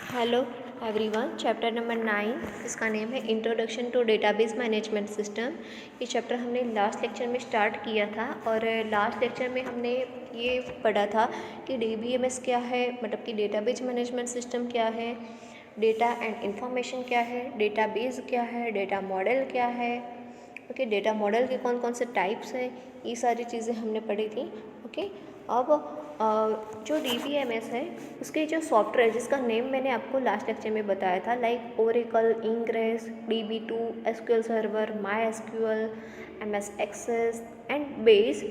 Hello everyone, chapter number 9 इसका name है introduction to database management system. ये chapter हमने लास्ट लेक्चर में स्टार्ट किया था और लास्ट लेक्चर में हमने ये पढ़ा था कि डीबीएमएस क्या है, मतलब कि डेटाबेस मैनेजमेंट सिस्टम क्या है, डेटा एंड इंफॉर्मेशन क्या है, डेटाबेस क्या है, डेटा मॉडल क्या है। ओके, डेटा मॉडल के कौन कौन से टाइप्स हैं, ये सारी चीज़ें हमने पढ़ी थी। ओके, अब जो डीबीएमएस है उसके जो सॉफ्टवेयर जिसका नेम मैंने आपको लास्ट लेक्चर में बताया था, like Oracle, Ingres, DB2, SQL server, MySQL, MS Access and Base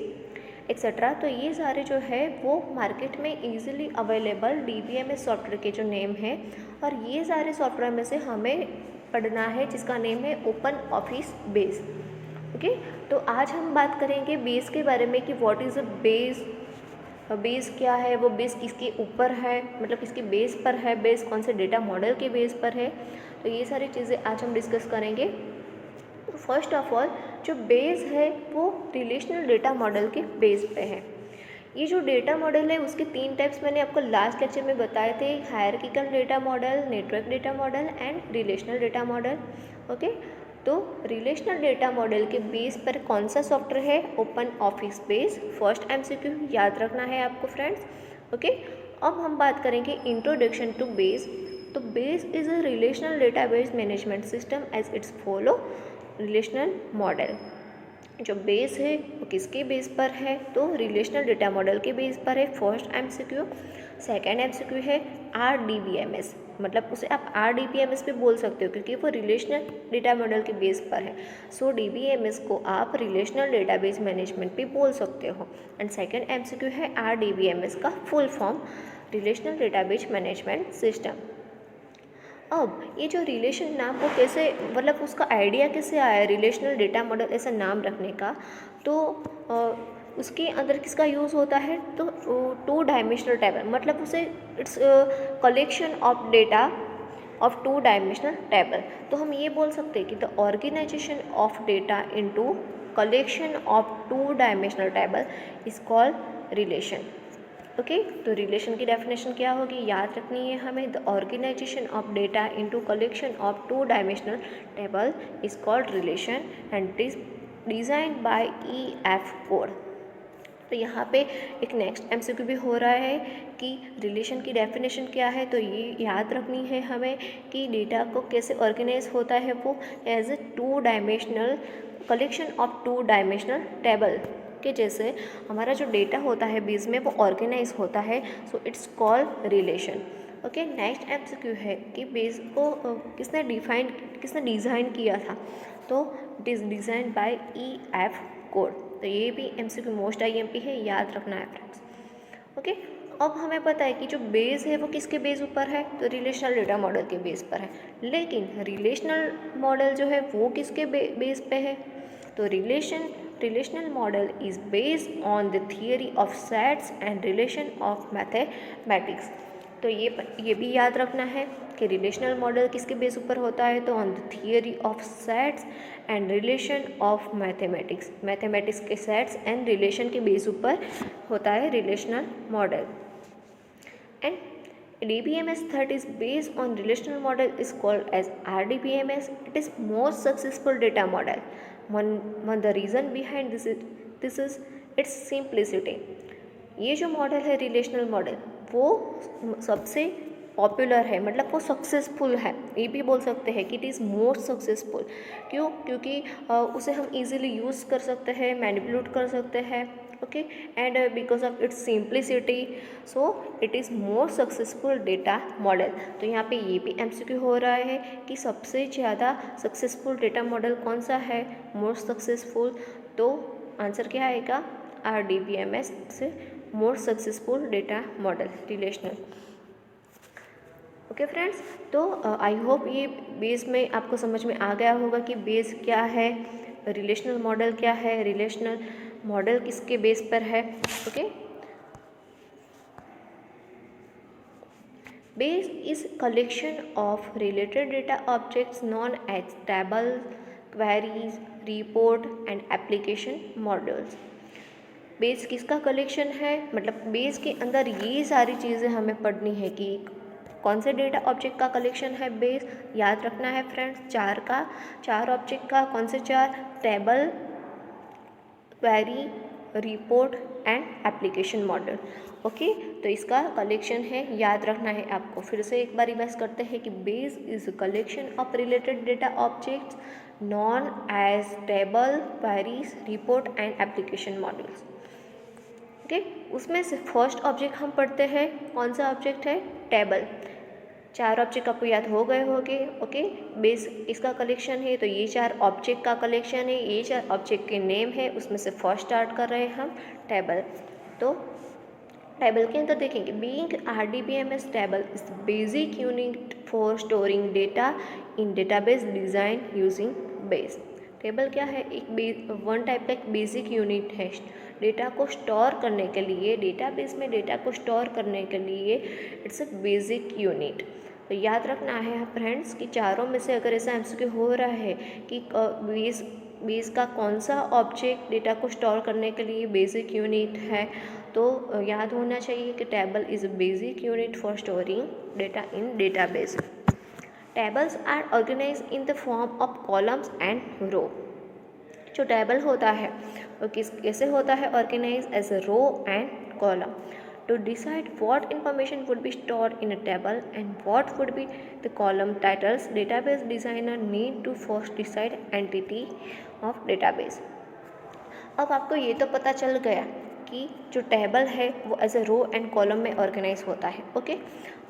etcetera. तो ये सारे जो है वो मार्केट में इजीली अवेलेबल डीबीएमएस सॉफ्टवेयर के जो नेम है, और ये सारे सॉफ्टवेयर में से हमें पढ़ना है जिसका नेम है ओपन ऑफिस बेस। ओके, तो आज हम बात करेंगे बेस के बारे में कि what is a base, base क्या है, वो बेस किसके ऊपर है, मतलब किसके बेस पर है, बेस कौन से डेटा मॉडल के बेस पर है। तो ये सारी चीज़ें आज हम डिस्कस करेंगे। तो फर्स्ट ऑफ ऑल जो बेस है वो रिलेशनल डेटा मॉडल के बेस पे है। ये जो डेटा मॉडल है उसके 3 टाइप्स मैंने आपको लास्ट लेक्चर में बताए थे, hierarchical data model, network data model and relational data model. Okay, तो रिलेशनल डेटा मॉडल के बेस पर कौन सा सॉफ्टवेयर है, open office base. First MCQ याद रखना है आपको फ्रेंड्स। ओके, अब हम बात करेंगे इंट्रोडक्शन टू बेस। तो Base is a relational database management system as it's follow relational model. जो बेस है वो किसके बेस पर है, तो रिलेशनल डेटा मॉडल के बेस पर है। First MCQ। सेकेंड MCQ है RDBMS, मतलब उसे आप RDBMS भी बोल सकते हो क्योंकि वो रिलेशनल डेटा मॉडल के बेस पर है। सो DBMS को आप रिलेशनल डेटाबेस मैनेजमेंट भी बोल सकते हो। एंड सेकेंड MCQ है RDBMS का full form relational database management system. अब ये जो रिलेशन नाम वो कैसे, मतलब उसका आइडिया कैसे आया रिलेशनल डेटा मॉडल ऐसा नाम रखने का, तो उसके अंदर किसका यूज़ होता है, तो 2 डायमेंशनल टेबल, मतलब उसे it's collection of data of 2 dimensional table. तो हम ये बोल सकते हैं कि the organization of data into collection of 2 dimensional table is called relation. Okay, तो रिलेशन की डेफिनेशन क्या होगी, याद रखनी है हमें। The organization of data into collection of 2 dimensional table is called relation and it is designed by EF Codd. तो यहाँ पे एक नेक्स्ट MCQ भी हो रहा है कि रिलेशन की डेफिनेशन क्या है, तो ये याद रखनी है हमें कि डेटा को कैसे ऑर्गेनाइज होता है, वो as a 2 dimensional collection of 2 dimensional table के जैसे हमारा जो डेटा होता है बेस में वो ऑर्गेनाइज होता है। So it's called relation. Okay, next MCQ है कि बेस को किसने डिज़ाइन किया था, तो it is design by EF Codd. तो ये भी MCQ मोस्ट IMP है, याद रखना है फ्रेंड्स। ओके, अब हमें पता है कि जो बेस है वो किसके बेस ऊपर है, तो रिलेशनल डेटा मॉडल के बेस पर है। लेकिन रिलेशनल मॉडल जो है वो किसके बेस पे है, तो relational model is based on the theory of sets and relation of mathematics. तो ये भी याद रखना है कि रिलेशनल मॉडल किसके बेस ऊपर होता है, तो on the theory of sets and relation of mathematics के सेट्स एंड रिलेशन के बेस ऊपर होता है relational model. And DBMS that is based on relational model is called as RDBMS. It is most successful data model. One the reason behind this is its simplicity. ये जो model है relational model वो सबसे popular है, मतलब वो successful है, ये भी बोल सकते हैं कि इट इज़ मोस्ट सक्सेसफुल। क्यों, क्योंकि उसे हम इजीली यूज़ कर सकते हैं, मैनिपुलेट कर सकते हैं। Okay, and because of its simplicity, so it is more successful data model. तो यहाँ पे ये भी MCQ हो रहा है कि सबसे ज़्यादा सक्सेसफुल डेटा मॉडल कौन सा है, मोस्ट सक्सेसफुल। तो आंसर क्या आएगा, RDBMS से more successful data model relational. Okay friends, तो आई होप ये बेस में आपको समझ में आ गया होगा कि बेस क्या है, रिलेशनल मॉडल क्या है, रिलेशनल मॉडल किसके बेस पर है। Okay, Base is collection of related data objects known as table, queries, report and application models. Base किसका कलेक्शन है, मतलब बेस के अंदर ये सारी चीज़ें हमें पढ़नी है कि कौन से डेटा ऑब्जेक्ट का कलेक्शन है बेस, याद रखना है फ्रेंड्स, चार ऑब्जेक्ट का, कौन से चार, table, query, report and application model. Okay, तो इसका कलेक्शन है, याद रखना है आपको। फिर से एक बार रिवाइज करते हैं कि Base is collection of related data objects known as table, queries, report and application models. Okay, उसमें से फर्स्ट ऑब्जेक्ट हम पढ़ते हैं, कौन सा ऑब्जेक्ट है, टेबल। चार ऑब्जेक्ट आपको याद हो गए होंगे। ओके, बेस इसका कलेक्शन है, तो ये चार ऑब्जेक्ट का कलेक्शन है, ये चार ऑब्जेक्ट के नेम है, उसमें से फर्स्ट स्टार्ट कर रहे हैं हम टेबल। तो टेबल के अंदर देखेंगे, being RDBMS table is basic unit for storing data in database design using base. Table क्या है, एक वन टाइप का एक बेसिक यूनिट है डेटा को स्टोर करने के लिए, डेटाबेस में डेटा को स्टोर करने के लिए इट्स अ बेसिक यूनिट। तो याद रखना है फ्रेंड्स कि चारों में से अगर ऐसा MCQ हो रहा है कि बेस का कौन सा ऑब्जेक्ट डेटा को स्टोर करने के लिए बेसिक यूनिट है, तो याद होना चाहिए कि table is a basic unit for storing data in database. Tables are organise in the form of columns and row. जो टेबल होता है वो कैसे होता है, organise as a row and column. To decide what information would be stored in a table and what would be the column titles, database designer need to first decide entity of database। अब आपको ये तो पता चल गया कि जो table है वो as a row and column में ऑर्गेनाइज होता है। ओके,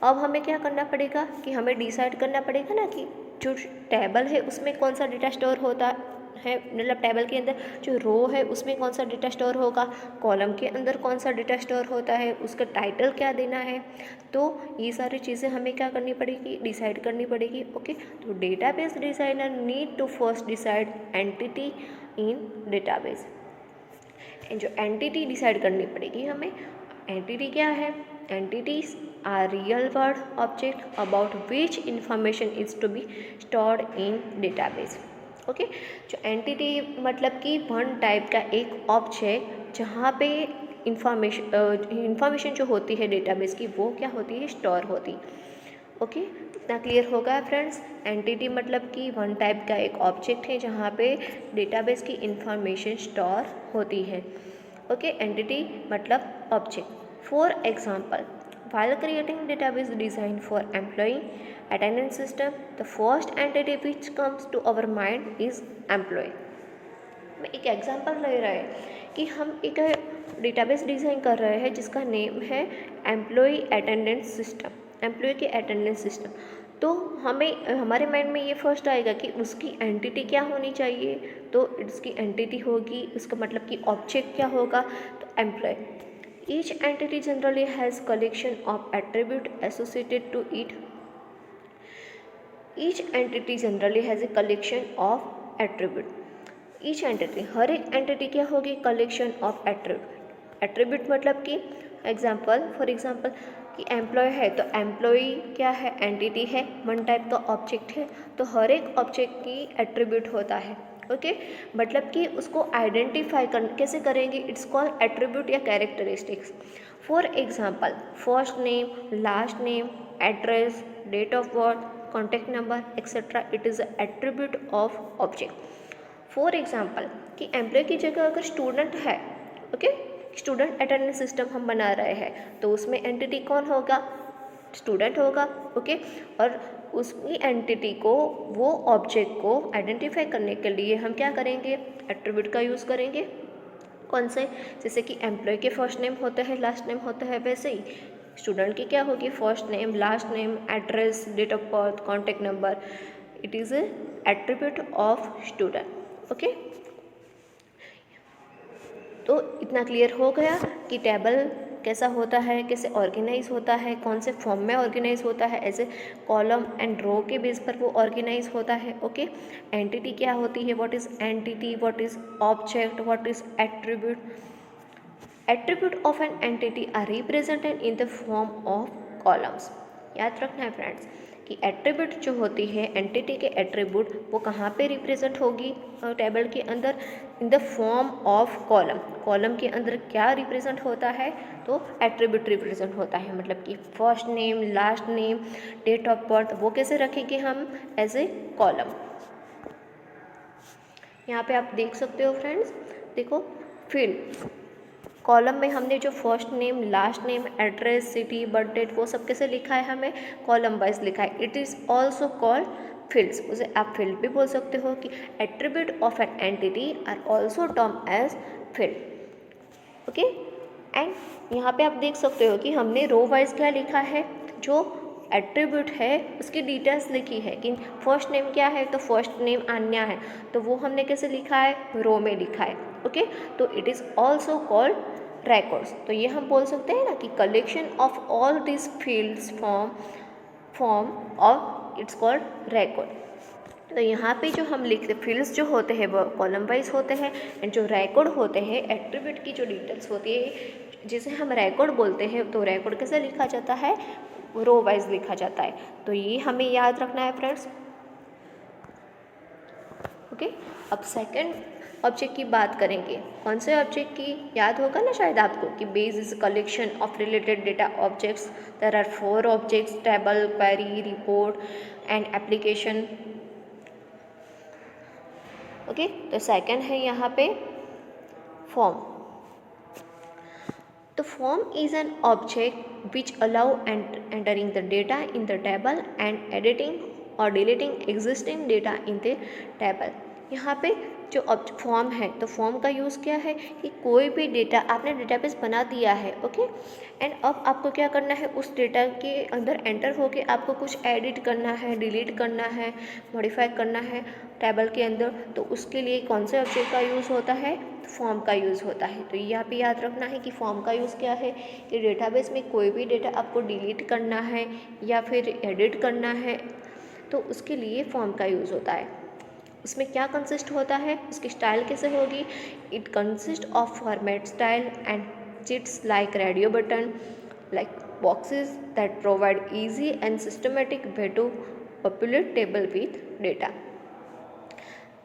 अब हमें क्या करना पड़ेगा कि हमें डिसाइड करना पड़ेगा ना कि जो टेबल है उसमें कौन सा डेटा स्टोर होता है, मतलब टेबल के अंदर जो रो है उसमें कौन सा डेटा स्टोर होगा, कॉलम के अंदर कौन सा डेटा स्टोर होता है, उसका टाइटल क्या देना है। तो ये सारी चीज़ें हमें क्या करनी पड़ेगी, डिसाइड करनी पड़ेगी। ओके, तो database designer need to first decide entity in database. जो एंटिटी डिसाइड करनी पड़ेगी हमें, एंटिटी क्या है, entities are real word object about which information is to be stored in database. Okay, जो एंटिटी मतलब कि वन टाइप का एक ऑब्जेक्ट जहाँ पे इंफॉर्मेशन जो होती है डेटाबेस की वो क्या होती है, स्टोर होती। ओके, इतना क्लियर होगा फ्रेंड्स। एंटिटी मतलब कि वन टाइप का एक ऑब्जेक्ट है जहाँ पे डेटाबेस की इंफॉर्मेशन स्टोर होती है। ओके, एंटिटी मतलब object. For example, while creating database design for employee attendance system, the first entity which comes to our mind is employee। मैं एक एग्जांपल ले रहे हैं कि हम एक डेटाबेस डिज़ाइन कर रहे हैं जिसका नेम है एम्प्लॉय अटेंडेंस सिस्टम, एम्प्लॉय के अटेंडेंस सिस्टम। तो हमें हमारे माइंड में ये फर्स्ट आएगा कि उसकी एंटिटी क्या होनी चाहिए, तो इसकी एंटिटी होगी, उसका मतलब कि ऑब्जेक्ट क्या होगा, तो employ. Each entity generally has collection of attribute associated to it. Each entity generally has a collection of attribute. Each entity, हर एक एंटिटी क्या होगी, कलेक्शन ऑफ एट्रीब्यूट। एट्रीब्यूट मतलब कि एग्जाम्पल, फॉर एग्जाम्पल कि एम्प्लॉय है तो एम्प्लॉय क्या है, एंटिटी है, वन टाइप का ऑब्जेक्ट है, तो हर एक ऑब्जेक्ट की एट्रीब्यूट होता है। ओके, मतलब कि उसको आइडेंटिफाई कैसे करेंगे, इट्स कॉल्ड एट्रीब्यूट या characteristics. For example, first name, last name, address, date of birth, contact number etcetera, it is attribute of object. For example कि एम्प्लॉय की जगह अगर स्टूडेंट है, ओके, स्टूडेंट अटेंडेंस सिस्टम हम बना रहे हैं तो उसमें एंटिटी कौन होगा, स्टूडेंट होगा। ओके, और उसकी एंटिटी को, वो ऑब्जेक्ट को आइडेंटिफाई करने के लिए हम क्या करेंगे, एट्रीब्यूट का यूज़ करेंगे। कौन से, जैसे कि एम्प्लॉय के फर्स्ट नेम होता है, लास्ट नेम होता है, वैसे ही स्टूडेंट की क्या होगी, first name, last name, address, date of birth, contact number, it is a attribute of student. Okay, तो इतना क्लियर हो गया कि टेबल कैसा होता है, कैसे ऑर्गेनाइज होता है, कौन से फॉर्म में ऑर्गेनाइज होता है, ऐसे कॉलम एंड रो के बेस पर वो ऑर्गेनाइज होता है। ओके, एंटिटी क्या होती है, what is entity, what is object, what is attribute. Attribute of an entity are represented in the form of columns. याद रखना है फ्रेंड्स कि एट्रीब्यूट जो होती है, एंटिटी के एट्रीब्यूट, वो कहाँ पे रिप्रेजेंट होगी टेबल के अंदर, इन the form of column. Column के अंदर क्या रिप्रेजेंट होता है, तो एट्रीब्यूट रिप्रेजेंट होता है, मतलब कि first name, last name, date of birth, वो कैसे रखेंगे हम, एज ए कॉलम। यहाँ पे आप देख सकते हो फ्रेंड्स, देखो फील्ड कॉलम में हमने जो first name, last name, address, city, birth date, वो सब कैसे लिखा है, हमें कॉलम वाइज लिखा है। It is also called fields, उसे आप फील्ड भी बोल सकते हो कि attribute of an entity are also term as field. Okay, and यहाँ पे आप देख सकते हो कि हमने रो वाइज क्या लिखा है, जो एट्रीब्यूट है उसकी डिटेल्स लिखी है कि फर्स्ट नेम क्या है, तो फर्स्ट नेम आन्या है, तो वो हमने कैसे लिखा है, रो में लिखा है। ओके, तो it is also called records। तो ये हम बोल सकते हैं ना कि collection of all this fields form और इट्स कॉल्ड record। तो यहाँ पे जो हम लिखते फील्ड्स जो होते हैं वो कॉलम वाइज होते हैं, एंड जो record होते हैं, एट्रीब्यूट की जो डिटेल्स होती है जिसे हम record बोलते हैं, तो record कैसे लिखा जाता है, रो वाइज लिखा जाता है। तो ये हमें याद रखना है फ्रेंड्स। ओके, अब सेकंड ऑब्जेक्ट की बात करेंगे। कौन से ऑब्जेक्ट की, याद होगा ना शायद आपको कि Base is collection of related data objects. There are 4 objects, table, query, report and application. Okay, तो सेकंड है यहाँ पे form. The form is an object which allow entering the data in the table and editing or deleting existing data in the table। यहाँ पे जो form है, तो form का यूज़ क्या है कि कोई भी डेटा आपने डेटाबेस बना दिया है, ओके, एंड अब आपको क्या करना है, उस डेटा के अंदर एंटर होके आपको कुछ एडिट करना है, डिलीट करना है, मॉडिफाई करना है टेबल के अंदर, तो उसके लिए कौन से ऑब्जेक्ट का यूज़ होता है, फॉर्म का यूज़ होता है। तो यहाँ पे याद रखना है कि फॉर्म का यूज़ क्या है कि डेटाबेस में कोई भी डेटा आपको डिलीट करना है या फिर एडिट करना है, तो उसके लिए फॉर्म का यूज़ होता है। उसमें क्या कंसिस्ट होता है, उसकी स्टाइल कैसे होगी, it consist of format style and chits like radio button, like boxes that provide easy and systematic way to populate table with data.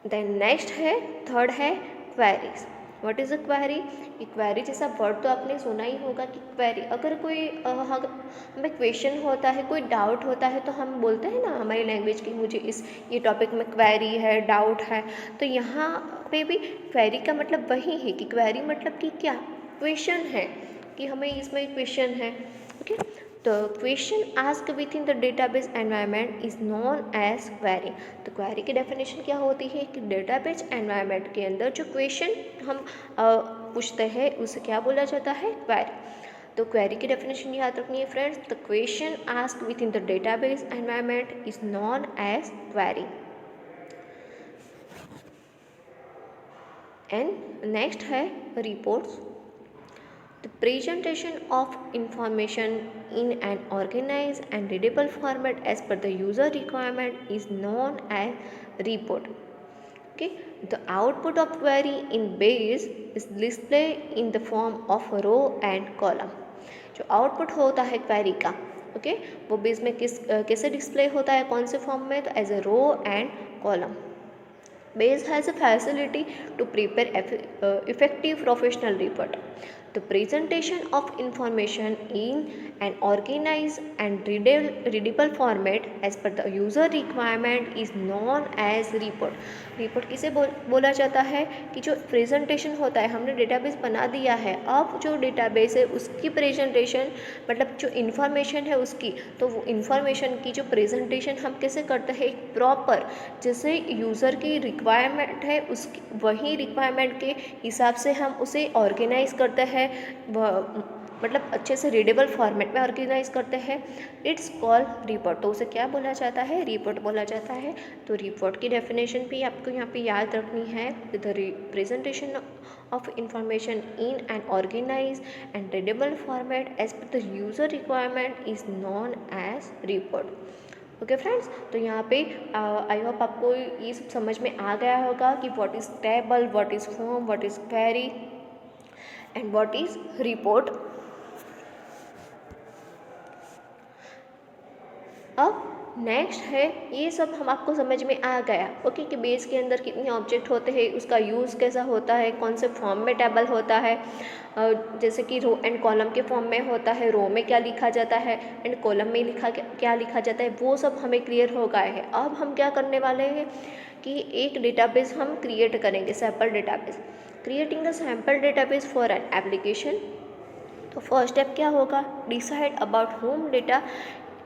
Then next है, थर्ड है queries. What is a query, query जैसा word तो आपने सुना ही होगा कि query, अगर कोई हमें क्वेश्चन होता है, कोई डाउट होता है, तो हम बोलते हैं ना हमारी लैंग्वेज की मुझे ये टॉपिक में क्वेरी है, डाउट है। तो यहाँ पे भी क्वेरी का मतलब वही है कि क्वेरी मतलब कि क्या, क्वेश्चन है, कि हमें इसमें क्वेश्चन है। ओके, तो question ask within the database environment is known as query. तो क्वेरी की डेफिनेशन क्या होती है कि डेटाबेस एनवायरनमेंट के अंदर जो क्वेश्चन हम पूछते हैं उसे क्या बोला जाता है, क्वेरी। तो क्वेरी की डेफिनेशन याद रखनी है friends, the question ask within the database environment is known as query. And next है reports. The presentation of information in an organized and readable format as per the user requirement is known as report. Okay, the output of query in base is displayed in the form of row and column। जो output होता है query का, okay, वो base में कैसे display होता है, कौन से फॉर्म में, तो as a row and column. Base has a facility to prepare effective professional report. The presentation of information in an organized and readable format as per the user requirement is known as report। Report किसे बोला जाता है कि जो presentation होता है, हमने database बना दिया है, अब जो डेटाबेस है उसकी प्रेजेंटेशन, मतलब जो इन्फॉर्मेशन है उसकी, तो वो इन्फॉर्मेशन की जो प्रेजेंटेशन हम कैसे करते हैं, एक प्रॉपर, जैसे यूज़र की रिक्वायरमेंट है उसकी, वही रिक्वायरमेंट के हिसाब से हम उसे ऑर्गेनाइज करते हैं, मतलब अच्छे से रीडेबल फॉर्मेट में ऑर्गेनाइज करते हैं। It's called report. तो उसे क्या बोला जाता है, रिपोर्ट बोला जाता है। तो रिपोर्ट की डेफिनेशन भी आपको यहाँ पे याद रखनी है, the presentation of information in an organise and readable format as per the user requirement is known as report. Okay friends, तो यहाँ पे आई होप आपको ये सब समझ में आ गया होगा कि what is table, what is form, what is query and what is report. अब नेक्स्ट है, ये सब हम आपको समझ में आ गया ओके कि बेस के अंदर कितने ऑब्जेक्ट होते हैं, उसका यूज़ कैसा होता है, कौन से फॉर्म में टेबल होता है, जैसे कि रो एंड कॉलम के फॉर्म में होता है, रो में क्या लिखा जाता है एंड कॉलम में क्या लिखा जाता है, वो सब हमें क्लियर हो गया है। अब हम क्या करने वाले हैं कि एक डेटाबेस हम क्रिएट करेंगे, sample database. Creating the sample database for an application. तो फर्स्ट स्टेप क्या होगा, decide about home data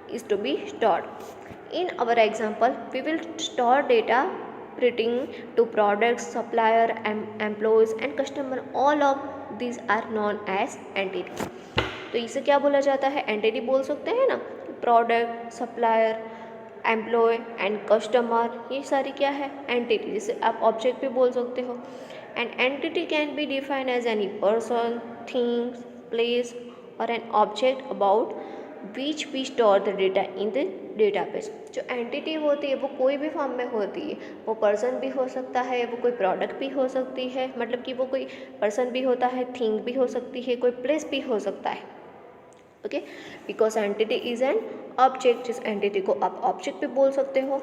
is to be stored. In our example, we will store data pertaining to products, supplier, employees and customer. All of these are known as entity. तो इसे क्या बोला जाता है, entity बोल सकते हैं ना। Product, supplier, employ and customer, ये सारी क्या है, एंटिटी। जिसे आप ऑब्जेक्ट भी बोल सकते हो। And entity can be defined as any person, things, place और an object about which we store the data in the database. जो एंटिटी होती है वो कोई भी फॉर्म में होती है, वो पर्सन भी हो सकता है, वो कोई प्रोडक्ट भी हो सकती है, मतलब कि वो कोई पर्सन भी होता है, थिंग भी हो सकती है, कोई प्लेस भी हो सकता है okay. Because entity is an object, जिस एंटिटी को आप ऑब्जेक्ट भी बोल सकते हो।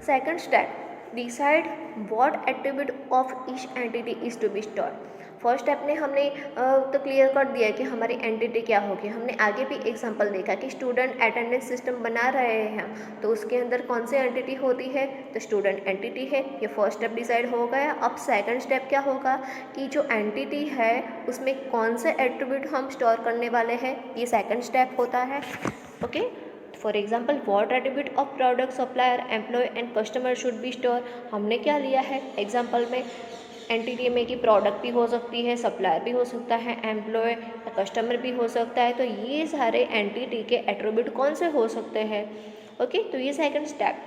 Second step, decide what attribute of each entity is to be stored. First step ने हमने तो क्लियर कर दिया कि हमारी एंटिटी क्या होगी। हमने आगे भी एग्जांपल देखा कि स्टूडेंट अटेंडेंस सिस्टम बना रहे हैं हम, तो उसके अंदर कौन सी एंटिटी होती है, तो स्टूडेंट एंटिटी है। ये फर्स्ट स्टेप डिसाइड हो गया। अब सेकंड स्टेप क्या होगा कि जो एंटिटी है उसमें कौन से एट्रीब्यूट हम स्टोर करने वाले हैं, ये सेकंड स्टेप होता है okay. For example, what attribute of product, supplier, employ and customer should be store. हमने क्या लिया है एग्जाम्पल में, एंटिटी में कि प्रोडक्ट भी हो सकती है, सप्लायर भी हो सकता है, एम्प्लॉय या कस्टमर भी हो सकता है। तो ये सारे एंटिटी के एट्रीब्यूट कौन से हो सकते हैं ओके। तो ये second step,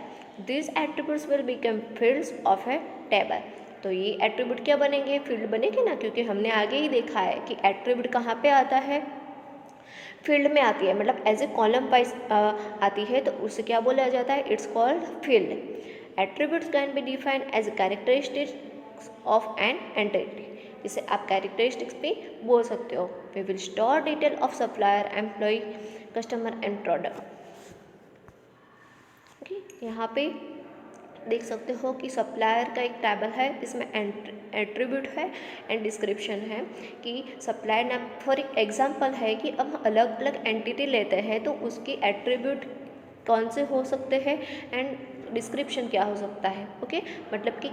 this attributes will become fields of A table. तो ये एट्रीब्यूट क्या बनेंगे, फील्ड बनेंगे ना, क्योंकि हमने आगे ही देखा है कि एट्रीब्यूट कहाँ पे आता है, फील्ड में आती है, मतलब एज ए कॉलम वाइज आती है, तो उसे क्या बोला जाता है, it's called field. Attributes can be defined as characteristics of an entity. जिसे आप कैरेक्टरिस्टिक्स भी बोल सकते हो। We will store detail of supplier, employ, customer and product okay. यहाँ पे देख सकते हो कि सप्लायर का एक टेबल है, इसमें एट्रीब्यूट है एंड डिस्क्रिप्शन है कि सप्लायर नाम फॉर एग्जांपल है कि अब हम अलग अलग एंटिटी लेते हैं तो उसकी एट्रीब्यूट कौन से हो सकते हैं एंड डिस्क्रिप्शन क्या हो सकता है ओके। मतलब कि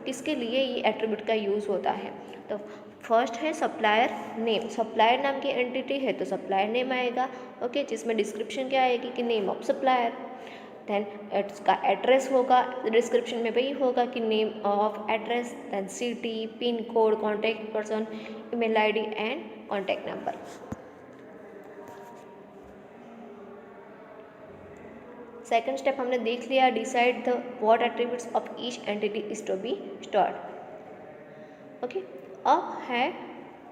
किसके लिए ये एट्रीब्यूट का यूज़ होता है। तो फर्स्ट है सप्लायर नेम, सप्लायर नाम की एंटिटी है तो सप्लायर नेम आएगा ओके, जिसमें डिस्क्रिप्शन क्या आएगी कि नेम ऑफ सप्लायर। देन इसका एड्रेस होगा, डिस्क्रिप्शन में वही होगा कि name of address, then city, pin code, contact person, email ID and contact number. Second step हमने देख लिया, decide the what attributes of each entity is to be stored okay. अब है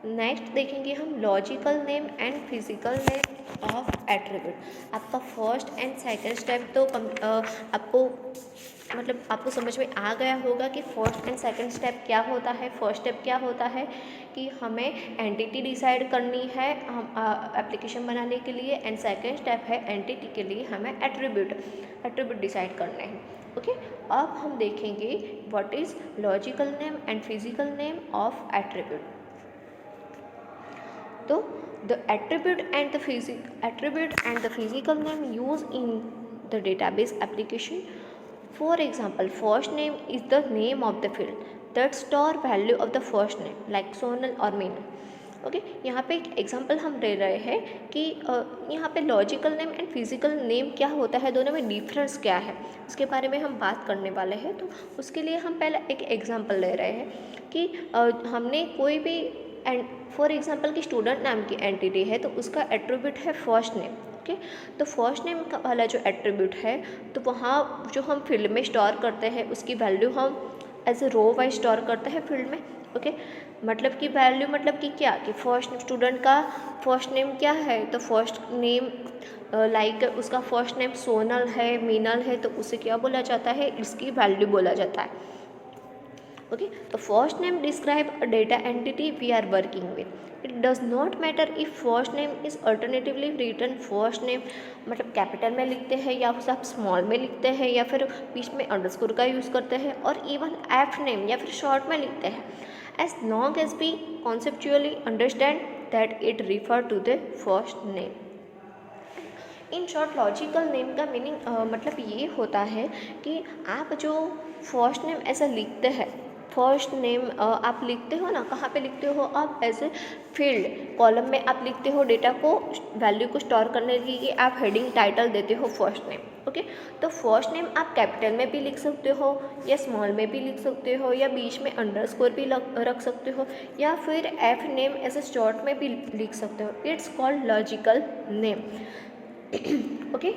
नेक्स्ट देखेंगे हम logical name and physical name of attribute. आपका first and second step तो आपको समझ में आ गया होगा कि फर्स्ट एंड सेकंड स्टेप क्या होता है। फर्स्ट स्टेप क्या होता है कि हमें एंटिटी डिसाइड करनी है हम एप्लीकेशन बनाने के लिए, एंड सेकंड स्टेप है एंटिटी के लिए हमें एट्रीब्यूट डिसाइड करने हैं ओके। अब हम देखेंगे what is logical name and physical name of attribute. तो the attribute and the physical name used in the database application. For example, first name is the name of the field that store value of the first name like Sonal or Meenal okay. यहाँ पे एक example हम ले रहे हैं कि यहाँ पे logical name and physical name क्या होता है, दोनों में डिफरेंस क्या है, उसके बारे में हम बात करने वाले हैं। तो उसके लिए हम पहले एक एग्जांपल ले रहे हैं कि हमने कोई भी एंड फॉर एग्जांपल कि स्टूडेंट नाम की एंटिटी है तो उसका एट्रीब्यूट है फर्स्ट नेम ओके। तो फर्स्ट नेम का वाला जो एट्रीब्यूट है तो वहाँ जो हम फील्ड में स्टोर करते हैं उसकी वैल्यू हम as a row wise store करते हैं फील्ड में ओके। मतलब कि वैल्यू मतलब कि क्या कि फर्स्ट स्टूडेंट का फर्स्ट नेम क्या है, तो फर्स्ट नेम लाइक उसका फर्स्ट नेम सोनल है, मीनल है, तो उसे क्या बोला जाता है, इसकी वैल्यू बोला जाता है ओके, तो first name describe a data entity we are working with. It does not matter if first name is alternatively return first name मतलब कैपिटल में लिखते हैं या फिर आप स्मॉल में लिखते हैं या फिर बीच में अंडरस्कोर का यूज़ करते हैं और इवन एफ नेम या फिर शॉर्ट में लिखते हैं, as long as we conceptually understand that it refer to the first name. In short logical name का मीनिंग मतलब ये होता है कि आप जो फर्स्ट नेम ऐसा लिखते हैं, फर्स्ट नेम आप लिखते हो ना, कहाँ पे लिखते हो आप, एज ए फील्ड कॉलम में आप लिखते हो डेटा को, वैल्यू को स्टोर करने के लिए आप हेडिंग टाइटल देते हो फर्स्ट नेम. ओके, तो फर्स्ट नेम आप कैपिटल में भी लिख सकते हो या स्मॉल में भी लिख सकते हो या बीच में अंडरस्कोर भी रख सकते हो या फिर एफ नेम ऐसे शॉर्ट में भी लिख सकते हो. It's called logical name. Okay,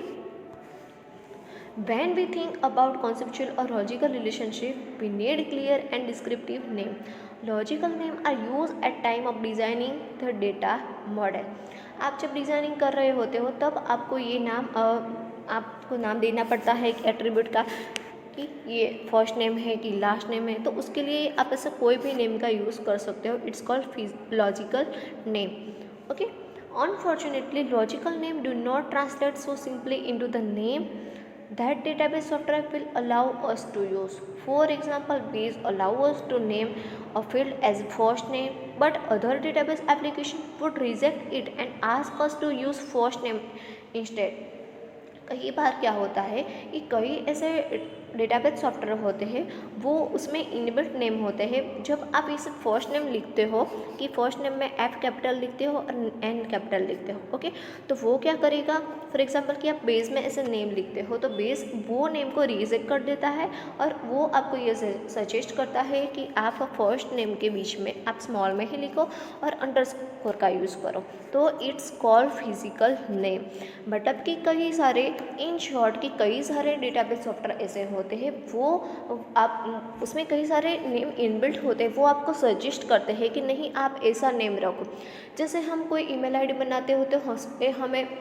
when we think about conceptual or logical relationship, we need clear and descriptive name. Logical name are used at time of designing the data model. आप जब designing कर रहे होते हो तब आपको ये नाम आपको नाम देना पड़ता है एक एट्रीब्यूट का कि ये फर्स्ट नेम है कि लास्ट नेम है, तो उसके लिए आप ऐसा कोई भी नेम का यूज़ कर सकते हो. It's called logical name. Okay, unfortunately logical name do not translate so simply into the name that database software will allow us to use. For example, base allow us to name a field as first name, but other database application would reject it and ask us to use first name instead. कई बार क्या होता है कि कई ऐसे database software होते हैं वो उसमें इनबिल्ट नेम होते हैं. जब आप इसे फर्स्ट नेम लिखते हो कि फर्स्ट नेम में एफ कैपिटल लिखते हो और एन कैपिटल लिखते हो, ओके, तो वो क्या करेगा, फॉर एग्जांपल कि आप बेस में ऐसे नेम लिखते हो तो बेस वो नेम को रिजेक्ट कर देता है और वो आपको ये सजेस्ट करता है कि आप फर्स्ट नेम के बीच में आप स्मॉल में ही लिखो और अंडरस्कोर का यूज़ करो. तो it's called physical name. But अब की कई सारे इन शॉर्ट की कई सारे डेटाबेस सॉफ्टवेयर ऐसे होते हैं वो आप उसमें कई सारे नेम इनबिल्ट होते हैं, वो आपको सजेस्ट करते हैं कि नहीं आप ऐसा नेम रखो. जैसे हम कोई ईमेल आईडी बनाते हो तो हमें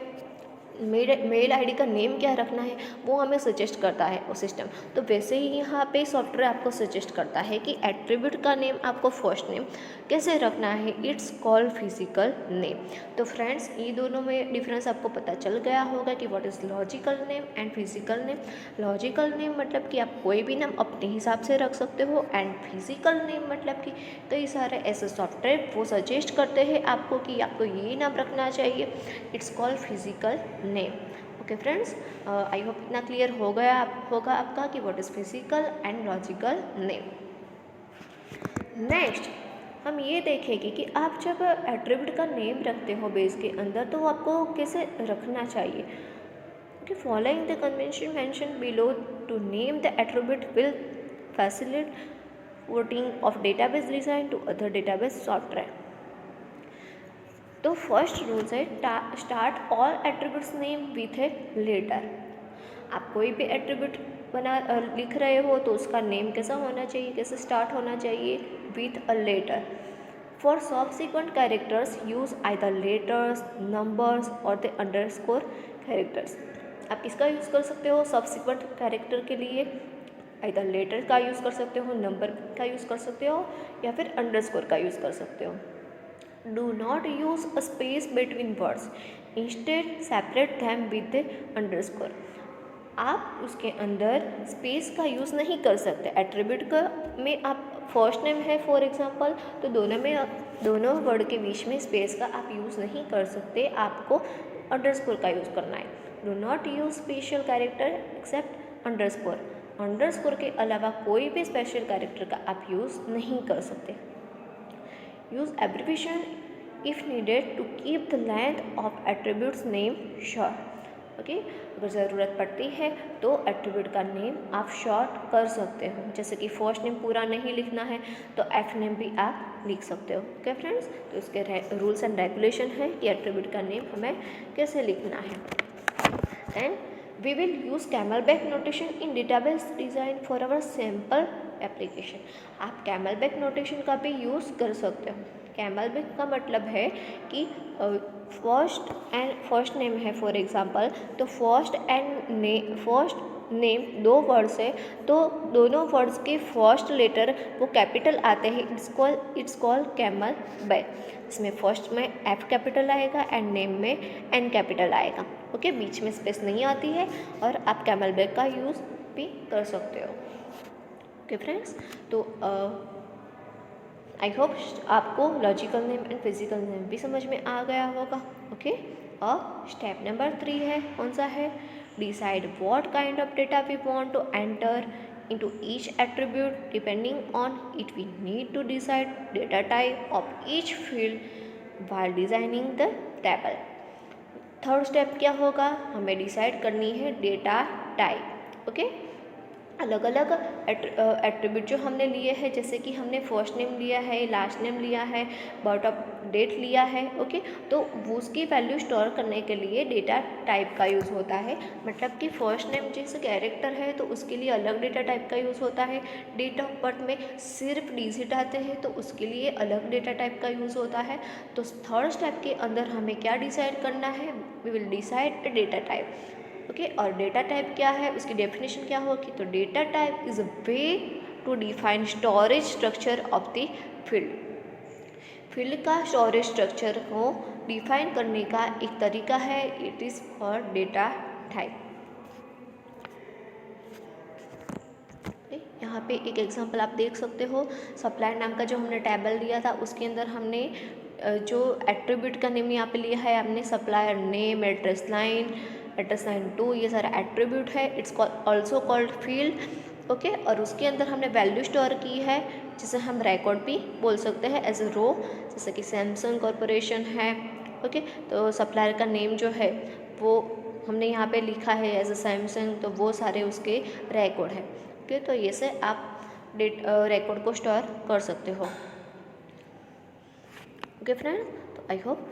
मेल आईडी का नेम क्या रखना है वो हमें सजेस्ट करता है वो सिस्टम. तो वैसे ही यहाँ पे सॉफ्टवेयर आपको सजेस्ट करता है कि एट्रीब्यूट का नेम आपको फर्स्ट नेम कैसे रखना है. It's called physical name. तो फ्रेंड्स ये दोनों में डिफरेंस आपको पता चल गया होगा कि what is logical name and physical name. Logical name मतलब कि आप कोई भी नाम अपने हिसाब से रख सकते हो एंड फिजिकल नेम मतलब कि कई सारे ऐसे सॉफ्टवेयर वो सजेस्ट करते हैं आपको कि आपको ये नाम रखना चाहिए. It's called physical name. Okay friends, I hope इतना क्लियर हो गया होगा आपका कि what is physical and logical name. Next हम ये देखेंगे कि आप जब एट्रीब्यूट का नेम रखते हो बेस के अंदर तो आपको कैसे रखना चाहिए. Okay, following the convention mention below to name the attribute will facilitate porting of database design to other database software. तो फर्स्ट रूल्स है start all attributes name with a letter. आप कोई भी एट्रीब्यूट लिख रहे हो तो उसका नेम कैसा होना चाहिए, कैसे स्टार्ट होना चाहिए, with a letter. For subsequent characters use either letters, numbers और द अंडरस्कोर कैरेक्टर्स. आप किसका यूज़ कर सकते हो सबसिक्वेंट कैरेक्टर के लिए, आइदर लेटर का यूज़ कर सकते हो, नंबर का यूज़ कर सकते हो या फिर अंडरस्कोर का यूज़ कर सकते हो. Do not use a space between words. Instead, separate them with the underscore. आप उसके अंदर स्पेस का यूज़ नहीं कर सकते. एट्रीब्यूट का में आप फर्स्ट नेम है फॉर एग्जांपल तो दोनों वर्ड के बीच में स्पेस का आप यूज़ नहीं कर सकते, आपको अंडरस्कोर का यूज़ करना है. Do not use special character except underscore. Underscore के अलावा कोई भी स्पेशल कैरेक्टर का आप यूज़ नहीं कर सकते. Use abbreviation if needed to keep the length of attributes name short. Okay, अगर ज़रूरत पड़ती है तो एट्रीब्यूट का नेम आप शॉर्ट कर सकते हो. जैसे कि फर्स्ट नेम पूरा नहीं लिखना है तो एफ नेम भी आप लिख सकते हो. ओके फ्रेंड्स, तो इसके रूल्स एंड रेगुलेशन है कि एट्रीब्यूट का नेम हमें कैसे लिखना है. And we will use camelback notation in database design for our sample application. आप camelback notation का भी यूज़ कर सकते हो. camelback का मतलब है कि फर्स्ट नेम है फॉर एग्जांपल तो फर्स्ट नेम दो वर्ड्स है तो दोनों वर्ड्स के फर्स्ट लेटर वो कैपिटल आते हैं, इट्स कॉल्ड कैमल बै। इसमें फर्स्ट में एफ कैपिटल आएगा एंड नेम में एन कैपिटल आएगा। ओके, बीच में स्पेस नहीं आती है और आप कैमल बै का यूज़ भी कर सकते हो। ओके फ्रेंड्स, तो आई होप आपको logical name and physical name भी समझ में आ गया होगा। ओके, और स्टेप नंबर 3 है, कौन सा है? Decide what kind of data we want to enter into each attribute. Depending on it, we need to decide data type of each field while designing the table. Third step क्या होगा? हमें decide करनी है data type. Okay, अलग अलग attribute जो हमने लिए हैं, जैसे कि हमने फर्स्ट नेम लिया है, लास्ट नेम लिया है, बर्थ ऑफ डेट लिया है। ओके, तो वो उसकी वैल्यू स्टोर करने के लिए डेटा टाइप का यूज़ होता है। मतलब कि फर्स्ट नेम जैसे कैरेक्टर है तो उसके लिए अलग डेटा टाइप का यूज़ होता है। डेट ऑफ बर्थ में सिर्फ डिजिट आते हैं तो उसके लिए अलग डेटा टाइप का यूज़ होता है। तो थर्ड स्टेप के अंदर हमें क्या डिसाइड करना है? We will decide a data type. Okay, और डेटा टाइप क्या है, उसकी डेफिनेशन क्या होगी? तो data type is a way to define storage structure of the field का स्टोरेज स्ट्रक्चर को डिफाइन करने का एक तरीका है। It is for data type. यहाँ पे एक एग्जांपल आप देख सकते हो, सप्लायर नाम का जो हमने टेबल लिया था उसके अंदर हमने जो एट्रीब्यूट का नेम यहाँ पे लिया है, हमने सप्लायर नेम, एड्रेस लाइन 2, ये सारा एट्रीब्यूट है। It's also called field. Okay, और उसके अंदर हमने वैल्यू स्टोर की है जिसे हम रिकॉर्ड भी बोल सकते हैं एज अ रो, जैसे कि सैमसंग कॉरपोरेशन है। ओके, तो सप्लायर का नेम जो है वो हमने यहाँ पे लिखा है एज अ सैमसंग, तो वो सारे उसके रिकॉर्ड है। ओके, तो ये से आप रिकॉर्ड को स्टोर कर सकते हो। ओके फ्रेंड, तो आई होप